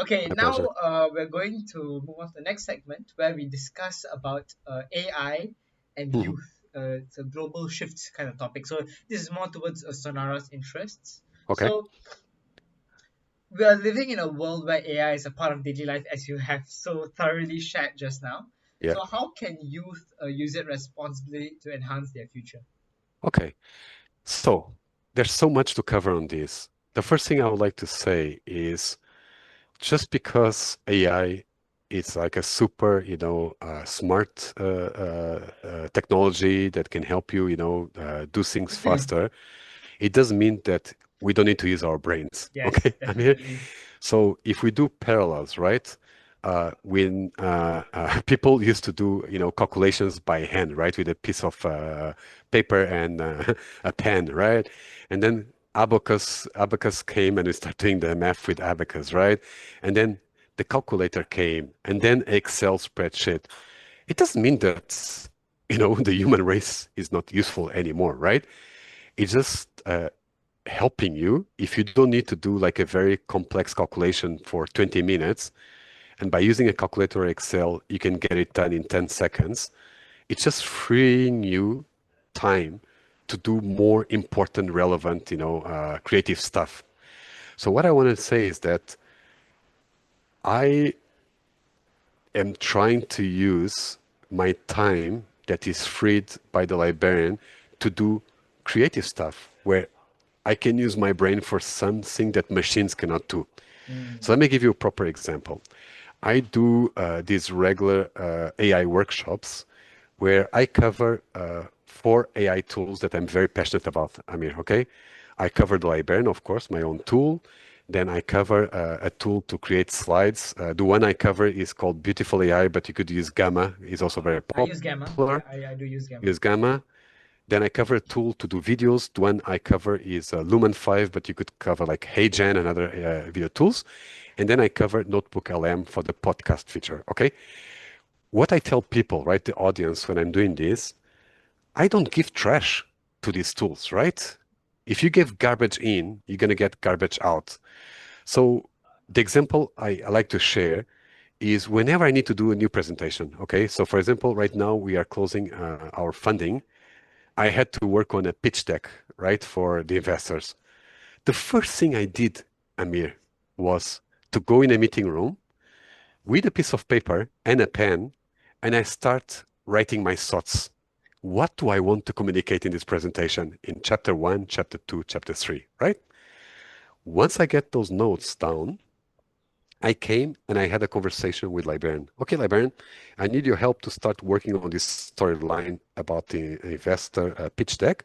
Okay, My now pleasure. we're going to move on to the next segment where we discuss about AI and Mhm. youth. It's a global shift kind of topic. So this is more towards Sonara's interests. Okay. So we are living in a world where AI is a part of daily life, as you have so thoroughly shared just now. Yeah. So how can youth use it responsibly to enhance their future? Okay. So there's so much to cover on this. The first thing I would like to say is just because AI is like a super, smart technology that can help you, do things faster, it doesn't mean that we don't need to use our brains. Yes, Okay? I mean, definitely. so if we do parallels, right? When people used to do, calculations by hand, right, with a piece of paper and a pen, right, and then abacus came and we started doing the math with abacus, right, and then the calculator came, and then Excel spreadsheet. It doesn't mean that, the human race is not useful anymore, right? It's just helping you if you don't need to do like a very complex calculation for 20 minutes. And by using a calculator or Excel, you can get it done in 10 seconds. It's just freeing you time to do more important, relevant, creative stuff. So what I want to say is that I am trying to use my time that is freed by the librarian to do creative stuff where I can use my brain for something that machines cannot do. So Mm. let me give you a proper example. I do these regular AI workshops where I cover four AI tools that I'm very passionate about, Amir, okay? I cover the Librarian, of course, my own tool. Then I cover a tool to create slides. The one I cover is called Beautiful AI, but you could use Gamma. It's also very I use Gamma. popular. I do use Gamma. Use Gamma. Then I cover a tool to do videos. The one I cover is Lumen 5, but you could cover like HeyGen and other video tools. And then I cover Notebook LM for the podcast feature. Okay. What I tell people, right, the audience, when I'm doing this, I don't give trash to these tools, right? If you give garbage in, you're going to get garbage out. So the example I like to share is whenever I need to do a new presentation. Okay. So for example, right now we are closing our funding. I had to work on a pitch deck, right, for the investors. The first thing I did, Amir, was to go in a meeting room with a piece of paper and a pen, and I start writing my thoughts. What do I want to communicate in this presentation in chapter one, chapter two, chapter three, right? Once I get those notes down, I came and I had a conversation with Librarian. Okay, Librarian, I need your help to start working on this storyline about the investor pitch deck.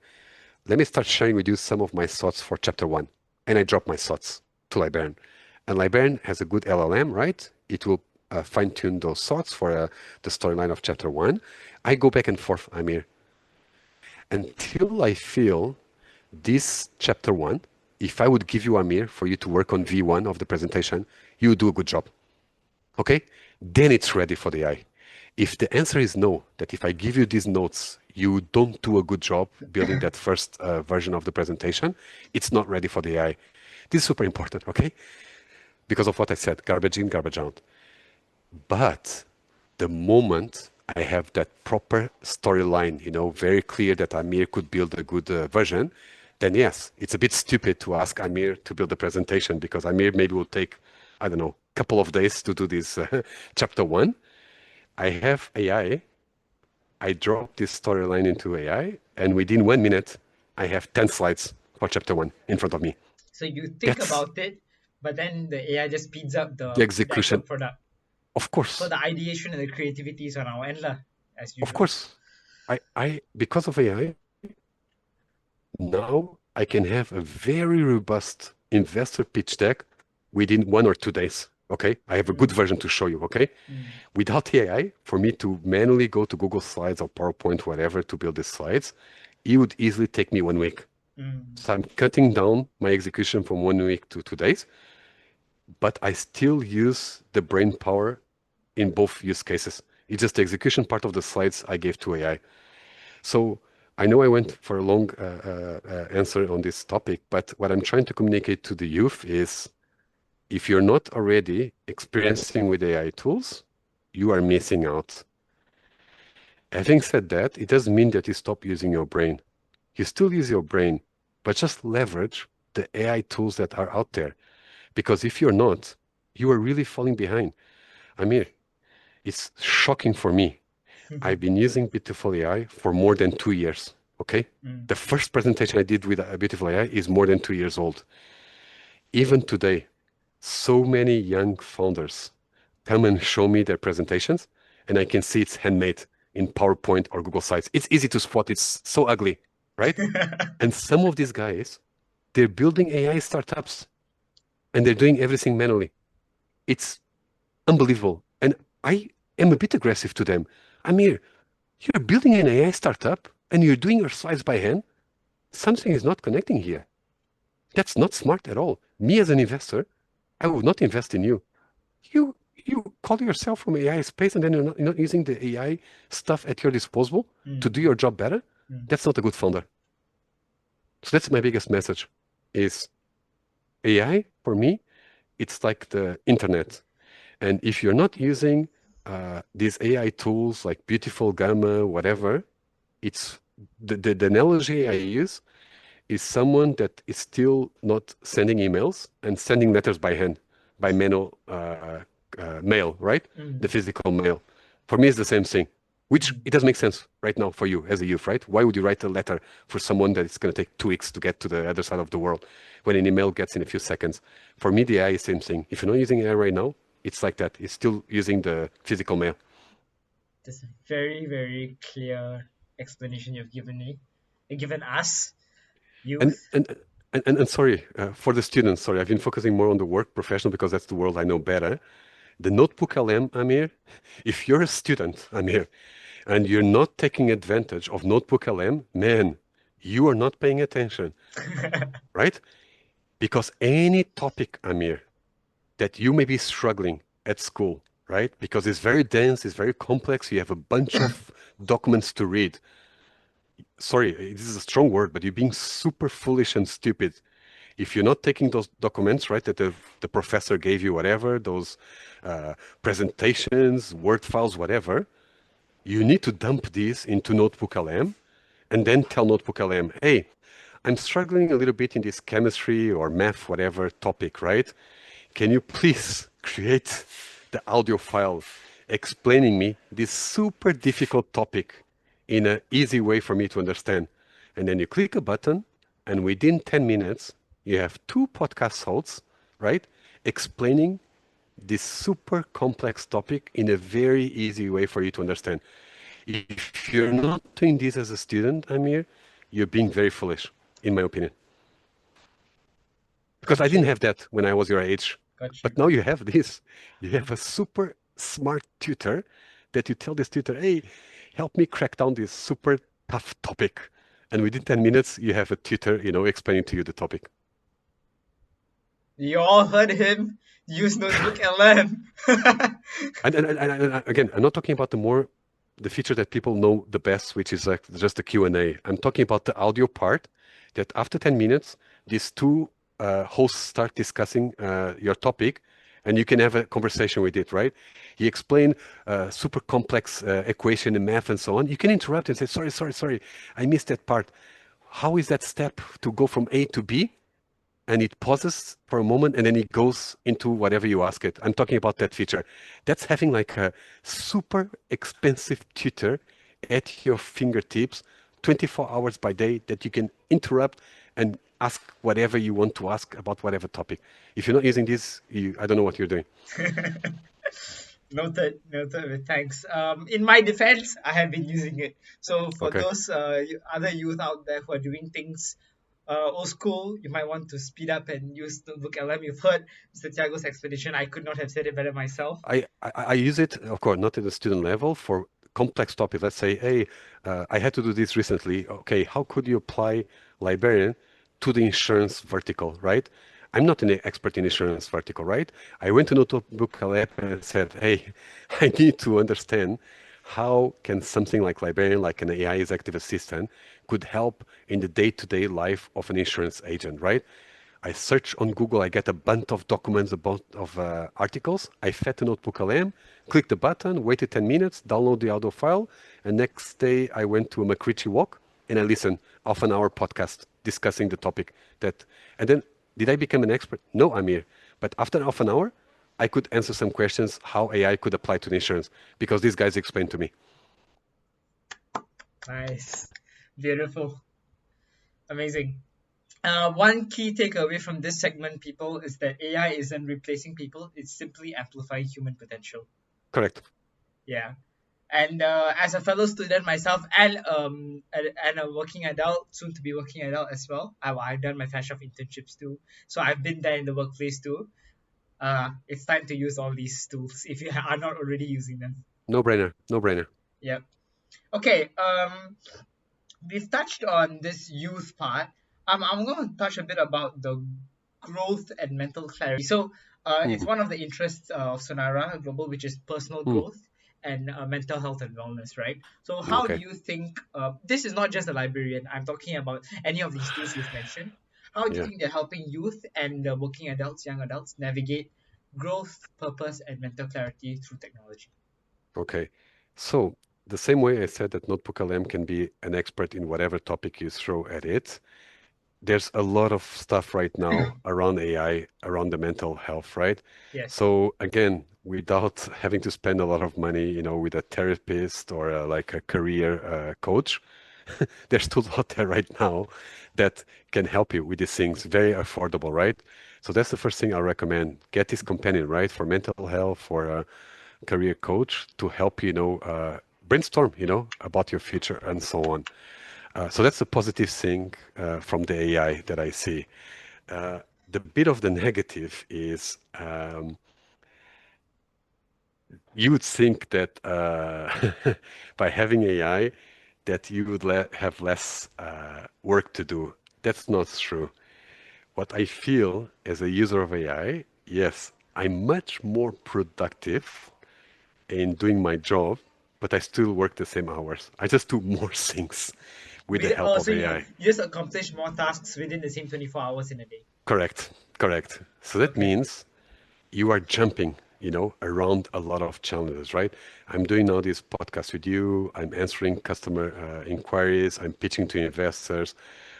Let me start sharing with you some of my thoughts for chapter one. And I drop my thoughts to Librarian. And Librarian has a good LLM, right? It will fine tune those thoughts for the storyline of chapter one. I go back and forth, Amir, until I feel this chapter one. If I would give you Amir for you to work on V1 of the presentation, you would do a good job. Okay? Then it's ready for the AI. If the answer is no, that if I give you these notes, you don't do a good job building that first version of the presentation, it's not ready for the AI. This is super important, okay? Because of what I said, garbage in, garbage out. But the moment I have that proper storyline, very clear that Amir could build a good version, then yes, it's a bit stupid to ask Amir to build a presentation because Amir maybe will take, I don't know, a couple of days to do this chapter one. I have AI. I drop this storyline into AI, and within 1 minute, I have 10 slides for chapter one in front of me. So you think That's about it, but then the AI just speeds up the the actual execution. product. Of So course, the ideation and the creativity is on our end, lah, as of usual. course. Because of AI, now I can have a very robust investor pitch deck within 1 or 2 days. Okay, I have a good Mm, version to show you. Okay, mm. without the AI, for me to manually go to Google Slides or PowerPoint, whatever, to build these slides, it would easily take me 1 week. Mm. So I'm cutting down my execution from 1 week to 2 days, but I still use the brain power in both use cases. It's just the execution part of the slides I gave to AI. So I know I went for a long answer on this topic, but what I'm trying to communicate to the youth is If you're not already experiencing with AI tools, you are missing out. Having said that, it doesn't mean that you stop using your brain. You still use your brain, but just leverage the AI tools that are out there. Because if you're not, you are really falling behind. Amir, it's shocking for me. I've been using Beautiful AI for more than 2 years. Okay? Mm. The first presentation I did with a Beautiful AI is more than 2 years old. Even today, so many young founders come and show me their presentations, and I can see it's handmade in PowerPoint or Google Sites. It's easy to spot. It's so ugly, right? And some of these guys, they're building AI startups and they're doing everything manually. It's unbelievable. And I am a bit aggressive to them. Amir, you're building an AI startup and you're doing your slides by hand. Something is not connecting here. That's not smart at all. Me as an investor, I would not invest in you. You call yourself from AI space and then you're not using the AI stuff at your disposal to Mm. do your job better. Mm. That's not a good founder. So that's my biggest message is AI for me, it's like the internet. And if you're not using these AI tools like Beautiful Gamma, whatever, it's the analogy I use is someone that is still not sending emails and sending letters by hand, by manual mail, right? The Mm. physical mail. For me, it's the same thing, which Mm. it doesn't make sense right now for you as a youth, right? Why would you write a letter for someone that it's going to take 2 weeks to get to the other side of the world when an email gets in a few seconds? For me, the AI is the same thing. If you're not using AI right now, it's like that. It's still using the physical mail. That's a very, very clear explanation you've given me, given us, And youth. and and sorry for the students. Sorry, I've been focusing more on the work professional because that's the world I know better. The notebook LM, Amir, if you're a student, Amir, and you're not taking advantage of notebook LM, man, you are not paying attention, right? Because any topic, Amir, that you may be struggling at school, right? Because it's very dense, it's very complex, you have a bunch of documents to read. Sorry, this is a strong word, but you're being super foolish and stupid. If you're not taking those documents, right, that the professor gave you, whatever, those presentations, Word files, whatever, you need to dump these into Notebook LM and then tell Notebook LM, hey, I'm struggling a little bit in this chemistry or math, whatever topic, right? Can you please create the audio file explaining me this super difficult topic in an easy way for me to understand? And then you click a button, and within 10 minutes, you have two podcast hosts, right? Explaining this super complex topic in a very easy way for you to understand. If you're not doing this as a student, Amir, you're being very foolish, in my opinion. Because I Got didn't you. have that when I was your age. Got you. But now you have this. You have a super smart tutor that you tell this tutor, hey, help me crack down this super tough topic. And within 10 minutes, you have a tutor, explaining to you the topic. You all heard him. Use Notebook LM. And again, I'm not talking about the feature that people know the best, which is like just the Q&A. I'm talking about the audio part that after 10 minutes, these two hosts start discussing your topic and you can have a conversation with it, right? He explained super complex equation in math and so on. You can interrupt and say, sorry, I missed that part. How is that step to go from A to B? And it pauses for a moment and then it goes into whatever you ask it. I'm talking about that feature. That's having like a super expensive tutor at your fingertips 24 hours by day that you can interrupt and ask whatever you want to ask about whatever topic. If you're not using this, I don't know what you're doing. Noted, noted. Thanks. In my defense, I have been using it. So for Okay. those other youth out there who are doing things old school, you might want to speed up and use Notebook LM. You've heard Mr. Tiago's explanation. I could not have said it better myself. I use it, of course, not at the student level for complex topics. Let's say, hey, I had to do this recently. Okay, how could you apply Librarian to the insurance vertical, right? I'm not an expert in insurance vertical, right? I went to Notebook Lab and said, hey, I need to understand how can something like Librarian, like an AI executive assistant, could help in the day-to-day life of an insurance agent, right? I search on Google, I get a bunch of documents about of articles. I fed the notebook LM, click the button, waited 10 minutes, download the audio file, and next day I went to a McRitchie walk and I listened half an hour podcast discussing the topic that, and then did I become an expert? No, Amir. But after half an hour, I could answer some questions how AI could apply to the insurance because these guys explained to me. Nice. Beautiful. Amazing. One key takeaway from this segment, people, is that AI isn't replacing people, it's simply amplifying human potential. Correct. Yeah. And as a fellow student myself and a working adult, soon to be working adult as well, I've done my fashion of internships too. So I've been there in the workplace too. It's time to use all these tools if you are not already using them. No brainer. No brainer. Yep. Okay. We've touched on this youth part. I'm going to touch a bit about the growth and mental clarity. So, it's Mm, one of the interests of Sonara Global, which is personal mm, growth and mental health and wellness, right? So, how do okay. you think this is not just the librarian? I'm talking about any of these tools you've mentioned. How do you Yeah. think they're helping youth and working adults, young adults, navigate growth, purpose, and mental clarity through technology? Okay. So the same way I said that Notebook LM can be an expert in whatever topic you throw at it, there's a lot of stuff right now around AI, around the mental health, right? Yes. So again, without having to spend a lot of money, with a therapist or like a career coach, there's tools out there right now that can help you with these things, very affordable, right? So that's the first thing I recommend. Get this companion, right, for mental health, for a career coach to help brainstorm, about your future and so on. So that's the positive thing from the AI that I see. The bit of the negative is you would think that by having AI, that you would have less work to do. That's not true. What I feel as a user of AI, yes, I'm much more productive in doing my job, but I still work the same hours. I just do more things with the help So of you, AI. you just accomplish more tasks within the same 24 hours in a day. Correct, correct. So that Okay. means you are jumping, around a lot of challenges, right? I'm doing now this podcast with you. I'm answering customer inquiries. I'm pitching to investors.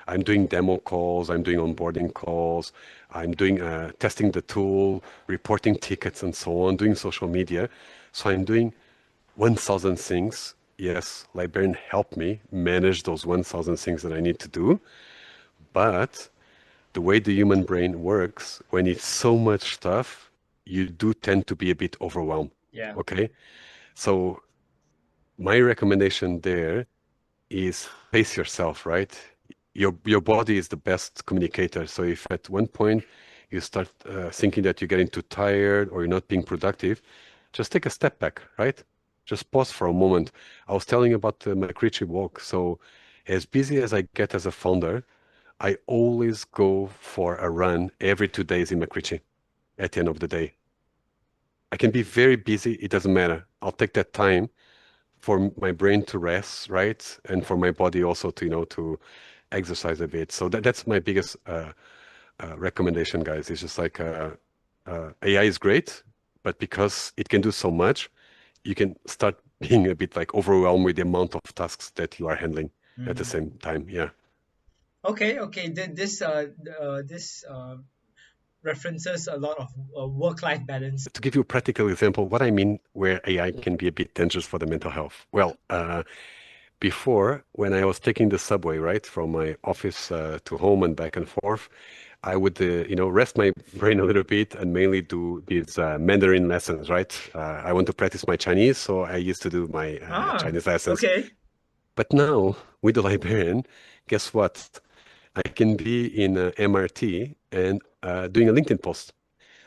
I'm doing demo calls. I'm doing onboarding calls. I'm doing testing the tool, reporting tickets, and so on. Doing social media. So I'm doing 1,000 things. Yes, Librarian help me manage those 1,000 things that I need to do. But the way the human brain works, when it's so much stuff, you do tend to be a bit overwhelmed. Yeah. Okay. So my recommendation there is pace yourself, right? Your body is the best communicator. So if at one point you start thinking that you're getting too tired or you're not being productive, just take a step back, right? Just pause for a moment. I was telling you about the McRitchie walk. So as busy as I get as a founder, I always go for a run every 2 days in McRitchie at the end of the day. I can be very busy. It doesn't matter. I'll take that time for my brain to rest, right? And for my body also to, to exercise a bit. So that's my biggest recommendation, guys. It's just like AI is great, but because it can do so much, you can start being a bit like overwhelmed with the amount of tasks that you are handling at the Hmm. same time. Yeah. Okay. Okay. This references a lot of work-life balance. To give you a practical example, what I mean where AI can be a bit dangerous for the mental health. Well, before, when I was taking the subway, right, from my office to home and back and forth, I would, rest my brain a little bit and mainly do these Mandarin lessons, right? I want to practice my Chinese, so I used to do my Ah. Chinese lessons. Okay. But now, with the librarian, guess what? I can be in MRT and doing a LinkedIn post.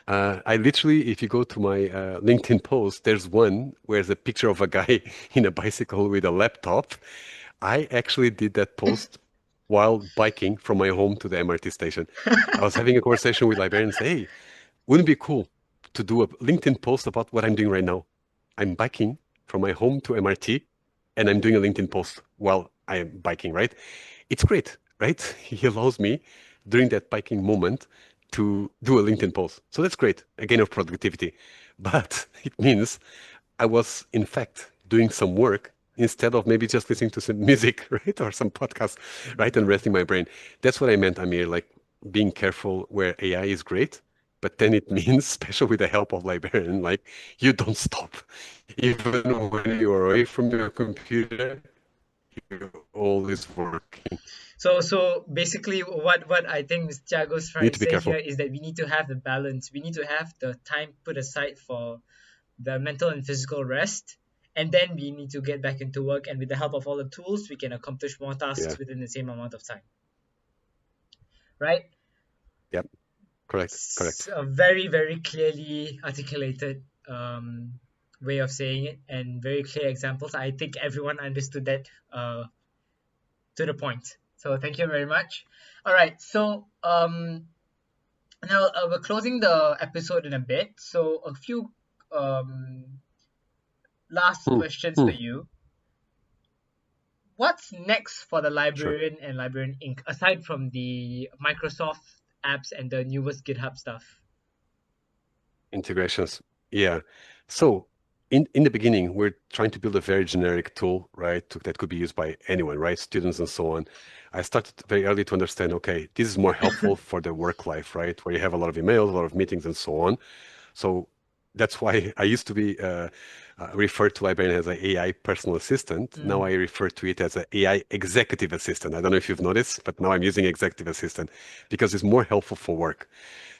I literally, if you go to my LinkedIn post, there's one where there's a picture of a guy in a bicycle with a laptop. I actually did that post while biking from my home to the MRT station. I was having a conversation with librarians. Hey, wouldn't it be cool to do a LinkedIn post about what I'm doing right now? I'm biking from my home to MRT and I'm doing a LinkedIn post while I am biking, right? It's great, right? He allows me during that biking moment to do a LinkedIn post. So that's great, a gain of productivity. But it means I was, in fact, doing some work instead of maybe just listening to some music, right? Or some podcast, right? And resting my brain. That's what I meant, Amir, like being careful where AI is great, but then it means, especially with the help of Librarian, like you don't stop. Even when you're away from your computer, you're always working. So basically, what I think Mr. Tiago is You trying need to to be say here careful. is that we need to have the balance. We need to have the time put aside for the mental and physical rest, and then we need to get back into work. And with the help of all the tools, we can accomplish more tasks Yeah. within the same amount of time. Right? Yep. Correct. It's Correct. a very very clearly articulated way of saying it, and very clear examples. I think everyone understood that to the point. So thank you very much. All right. So now we're closing the episode in a bit. So a few last Hmm. questions for Hmm. you. What's next for the Sure. Librarian and Librarian Inc. aside from the Microsoft apps and the newest GitHub stuff? Integrations. Yeah. So in the beginning, we're trying to build a very generic tool, right? That could be used by anyone, right? Students and so on. I started very early to understand, okay, this is more helpful for the work life, right? Where you have a lot of emails, a lot of meetings and so on. So that's why I used to be referred to Librarian as an AI personal assistant. Now Mm. I refer to it as an AI executive assistant. I don't know if you've noticed, but now I'm using executive assistant because it's more helpful for work.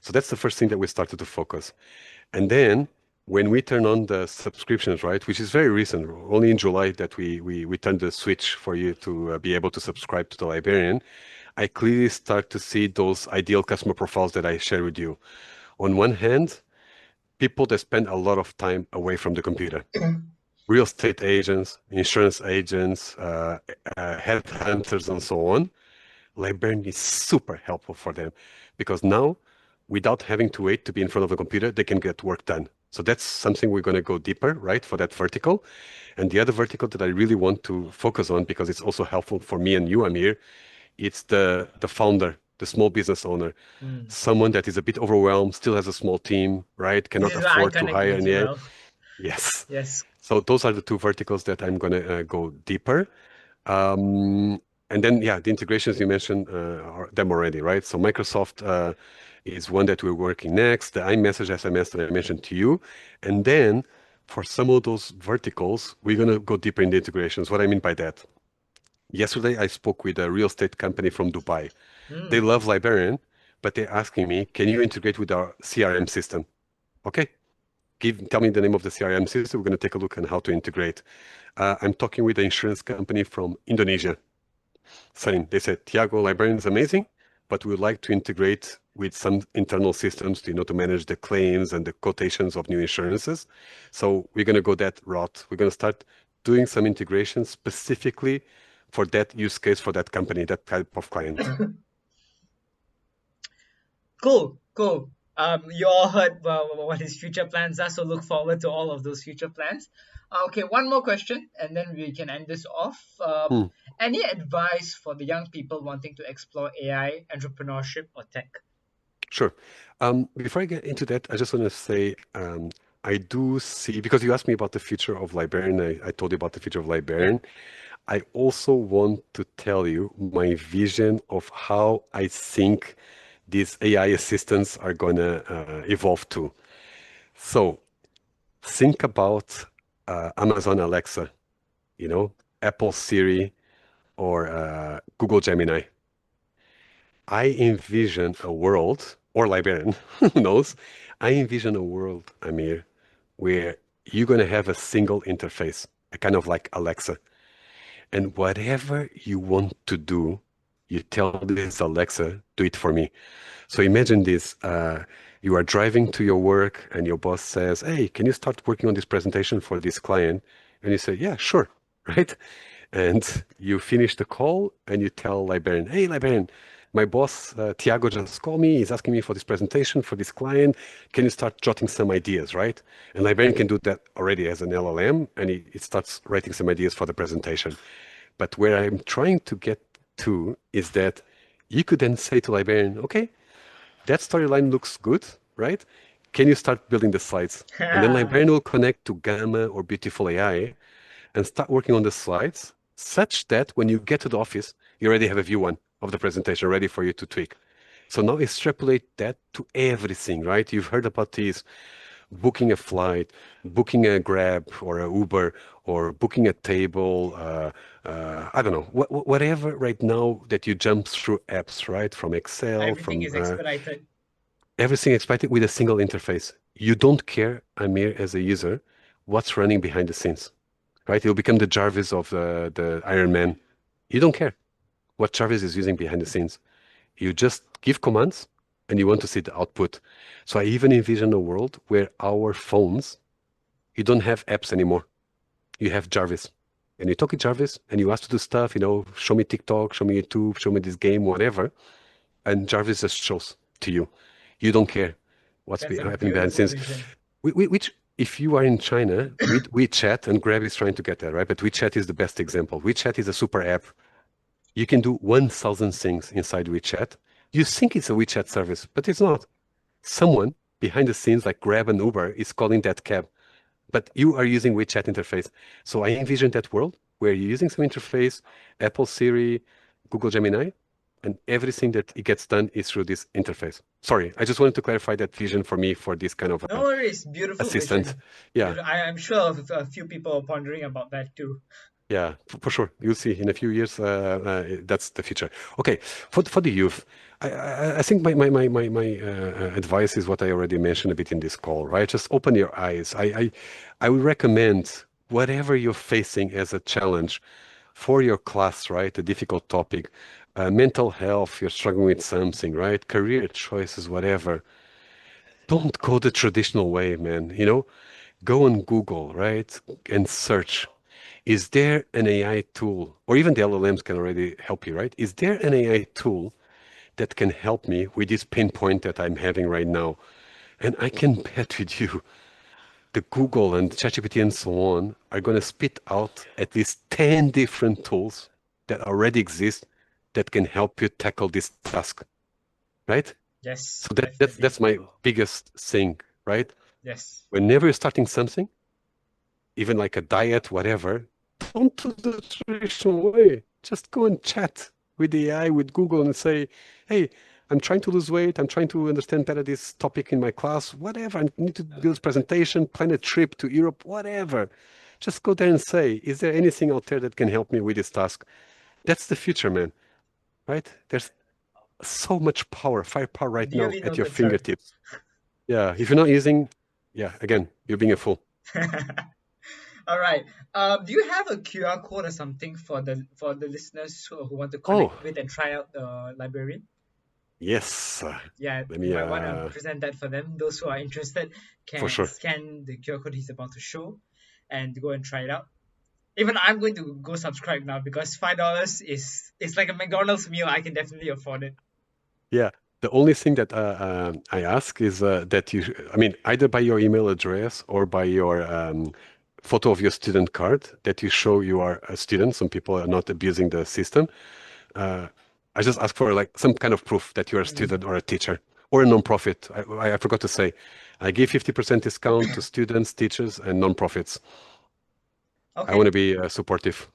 So that's the first thing that we started to focus. And then when we turn on the subscriptions, right, which is very recent, only in July that we turned the switch for you to be able to subscribe to the Librarian, I clearly start to see those ideal customer profiles that I share with you. On one hand, people that spend a lot of time away from the computer. Real estate agents, insurance agents, headhunters, and so on. Librarian is super helpful for them because now, without having to wait to be in front of a computer, they can get work done. So that's something we're going to go deeper, right, for that vertical. And the other vertical that I really want to focus on because it's also helpful for me and you, Amir, it's the founder, the small business owner, Mm. someone that is a bit overwhelmed, still has a small team, right, This cannot is where I afford to connect hire really any. well. Yes. Yes. So those are the two verticals that I'm going to go deeper. Um, and then, yeah, the integrations you mentioned are them already, right? So Microsoft is one that we're working next. The iMessage SMS that I mentioned to you. And then for some of those verticals, we're going to go deeper in the integrations. What I mean by that, yesterday I spoke with a real estate company from Dubai. They Mm. love Librarian, but they're asking me, can you integrate with our CRM system? Okay, tell me the name of the CRM system. We're going to take a look on how to integrate. I'm talking with an insurance company from Indonesia. Same. They said, Tiago, Librarian is amazing, but we would like to integrate with some internal systems to, to manage the claims and the quotations of new insurances. So we're going to go that route. We're going to start doing some integration specifically for that use case for that company, that type of client. Cool, cool. You all heard what his future plans are, so look forward to all of those future plans. Okay, one more question, and then we can end this off. Hmm, Any advice for the young people wanting to explore AI, entrepreneurship, or tech? sure. Before I get into that, I just want to say I do see, because you asked me about the future of Librarian, I told you about the future of Yeah. Librarian. I also want to tell you my vision of how I think these AI assistants are going to evolve to. So think about Amazon Alexa, Apple Siri, or Google Gemini. I envision a world, or Librarian, who knows? I envision a world, Amir, where you're going to have a single interface, a kind of like Alexa. And whatever you want to do, you tell this Alexa, do it for me. So imagine this. You are driving to your work and your boss says, hey, can you start working on this presentation for this client? And you say, yeah, sure. Right? And you finish the call and you tell Librarian, hey, Librarian, my boss, Tiago, just called me. He's asking me for this presentation for this client. Can you start jotting some ideas, right? And Librarian can do that already as an LLM and it starts writing some ideas for the presentation. But where I'm trying to get to is that you could then say to Librarian, okay, that storyline looks good, right? Can you start building the slides? And then Librarian will connect to Gamma or Beautiful AI and start working on the slides such that when you get to the office, you already have a view one of the presentation ready for you to tweak. So now extrapolate that to everything, right? You've heard about these booking a flight, booking a Grab or a Uber, or booking a table. I don't know, whatever right now that you jump through apps, right? From Excel, Everything from is expedited. everything expected with a single interface. You don't care, Amir, as a user, what's running behind the scenes, right? You'll become the Jarvis of the Iron Man. You don't care what Jarvis is using behind the scenes. You just give commands and you want to see the output. So I even envision a world where our phones, you don't have apps anymore. You have Jarvis. And you talk to Jarvis and you ask to do stuff, show me TikTok, show me YouTube, show me this game, whatever. And Jarvis just shows to you. You don't care what's That's a happening behind the beautiful scenes. vision. Which, if you are in China, WeChat, and Grab is trying to get that, right? But WeChat is the best example. WeChat is a super app. You can do 1,000 things inside WeChat. You think it's a WeChat service, but it's not. Someone behind the scenes, like Grab and Uber, is calling that cab, but you are using WeChat interface. So I envision that world where you're using some interface, Apple Siri, Google Gemini, and everything that it gets done is through this interface. Sorry, I just wanted to clarify that vision for me for this kind of No worries. Beautiful assistant. vision. Yeah, I'm sure a few people are pondering about that too. yeah, for sure. You'll see in a few years. That's the future. Okay, for the youth, I think my advice is what I already mentioned a bit in this call, right? Just open your eyes. I would recommend whatever you're facing as a challenge for your class, right? A difficult topic, mental health. You're struggling with something, right? Career choices, whatever. Don't go the traditional way, man. Go on Google, right? And search. Is there an AI tool, or even the LLMs can already help you, right? Is there an AI tool that can help me with this pain point that I'm having right now? And I can bet with you, the Google and ChatGPT and so on are going to spit out at least 10 different tools that already exist that can help you tackle this task, right? Yes, So definitely. that's my biggest thing, right? Yes. Whenever you're starting something, even like a diet, whatever, don't do the traditional way. Just go and chat with the AI, with Google, and say, hey, I'm trying to lose weight. I'm trying to understand better this topic in my class, whatever. I need to build a presentation, plan a trip to Europe, whatever. Just go there and say, is there anything out there that can help me with this task? That's the future, man, right? There's so much power, firepower right now Duly at your noted, sir. fingertips. Yeah, if you're not using, yeah, again, you're being a fool. All right. Do you have a QR code or something for the listeners who want to Oh, connect with and try out the library? yes. Yeah, Let you me, might want to present that for them. Those who are interested for can sure. scan the QR code he's about to show and go and try it out. Even I'm going to go subscribe now because $5 is like a McDonald's meal. I can definitely afford it. Yeah. The only thing that I ask is that you, I mean, either by your email address or by your photo of your student card that you show you are a student. Some people are not abusing the system. Uh, I just ask for like some kind of proof that you're a Mm, student or a teacher or a nonprofit. I forgot to say, I give 50% discount to students, teachers, and nonprofits. I want okay, to be supportive.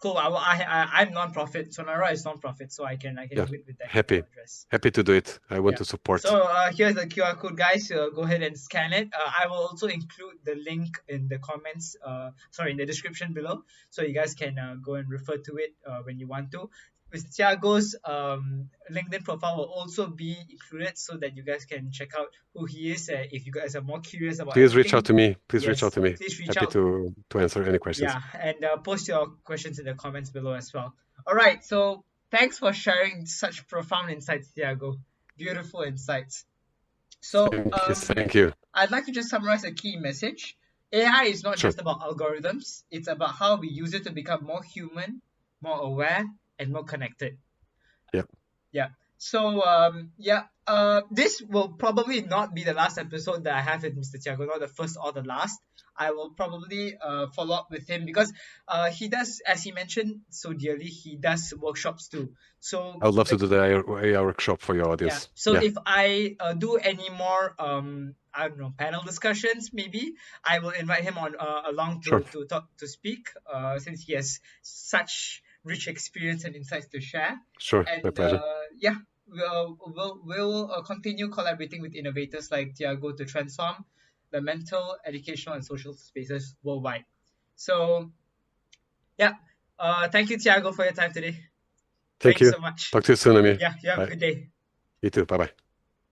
cool. I'm non-profit. Sonara is non-profit, so I can Yeah, do it with that email happy, address. happy to do it. I want Yeah. to support. So here's the QR code, guys. Go ahead and scan it. I will also include the link in the comments. Sorry, in the description below, so you guys can go and refer to it when you want to. With Tiago's LinkedIn profile will also be included, so that you guys can check out who he is. If you guys are more curious about Please reach out everything, to me. Please reach out yes, to me. please reach Happy out. to answer any questions. Yeah, and post your questions in the comments below as well. All right. So thanks for sharing such profound insights, Tiago. Beautiful insights. So, Thank you. Thank you. I'd like to just summarize a key message. AI is not Sure. just about algorithms, it's about how we use it to become more human, more aware, and more connected. Yeah. Yeah. So this will probably not be the last episode that I have with Mr. Tiago, not the first or the last. I will probably follow up with him because he does, as he mentioned so dearly, he does workshops too. I So would love to do the AI workshop for your yeah. audience. So Yeah, if I do any more I don't know, panel discussions, maybe I will invite him on along sure, to talk to speak since he has such rich experience and insights to share. sure. My And pleasure. yeah, we'll continue collaborating with innovators like Tiago to transform the mental, educational, and social spaces worldwide. So yeah, thank you, Tiago, for your time today. Thank Thank you you. so much. Talk to you soon, Amir. Yeah, you have a Bye. good day. You too. Bye bye.